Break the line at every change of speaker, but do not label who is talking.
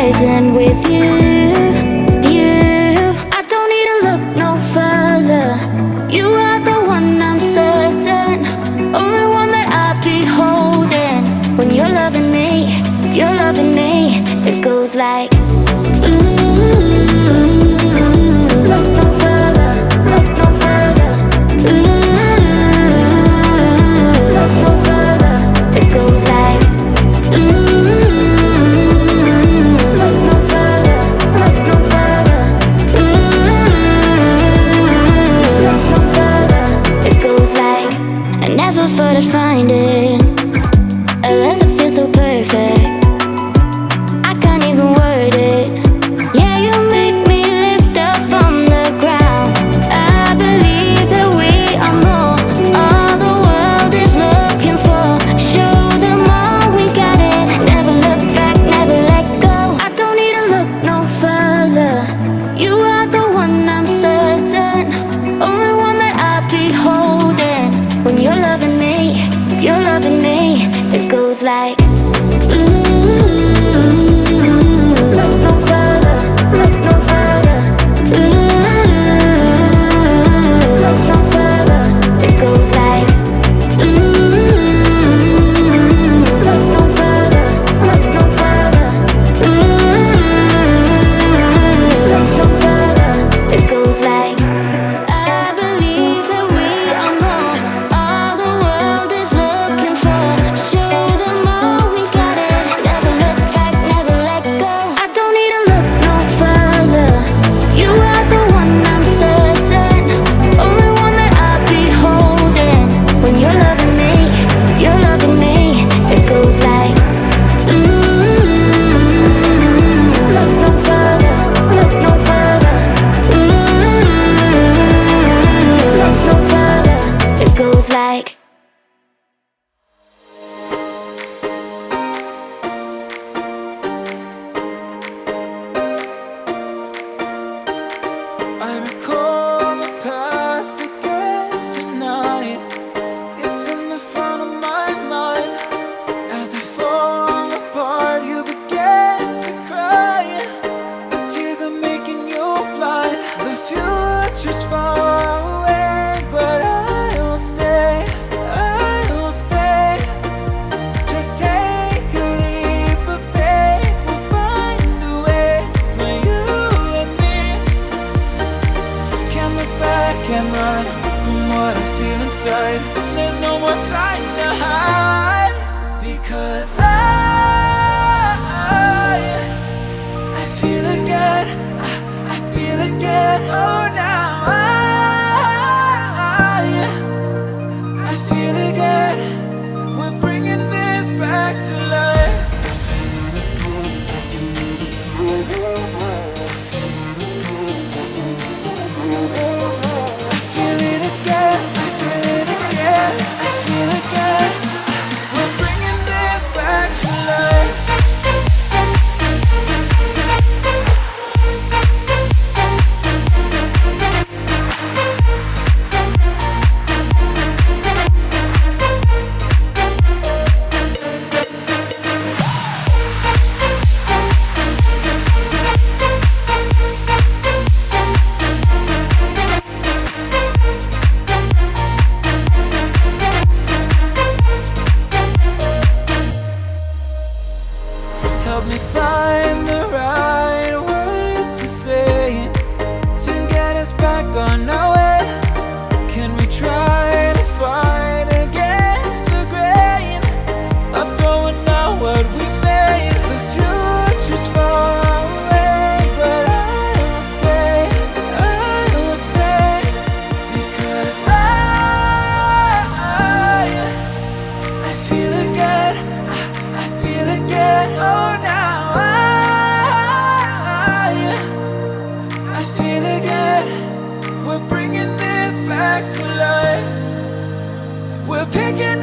horizon with you. I don't need to look no further. You are the one, I'm certain. Only one that I'll be holding. When you're loving me, you're loving me. It goes like look no further, look no further. Look no further. It goes like look no further, look no further. Look no further. It goes like I never thought I'd find it. A love that feels so perfect. I can't even word it. Yeah, you make me lift up from the ground. I believe that we are more. All the world is looking for. Show them all we got it. Never look back, never let go. I don't need to look no further. You are the one, I'm certain. Only one that I'll be holding. When you're loving me, you're loving me. It goes like look no further, look no further. Look no further. It goes like look no further, look no further. Look no further. It goes like I believe that we are more. All the world is looking for. Show them all we got it. Never look back, never let go. I don't need to look no further. You are the one, I'm certain. Only one that I'll be holding. When you're loving me, you're loving me. It goes like look no further, look no further. Look no further. It goes like
I recall the past again tonight. It's in the front of my mind. As I fall apart, you begin to cry. The tears are making you blind. The future's far away, but I will stay. I will stay. Just take a leap of faith. We'll find a way for you and me. Can't look back and run from what I feel inside. There's no more time to hide. Because I feel again. I feel again. Oh, now I feel again. We're bringing this back to life. I feel it again. I feel it again. I feel again. We're bringing this back to life. Help me find the right words to say to get us back on our way. Can we try to fight against the grain of throwing out what we made? The future's far away, but I will stay. I will stay. Because I feel again. I feel again. Oh, now I feel again. We're bringing this back to life. We're picking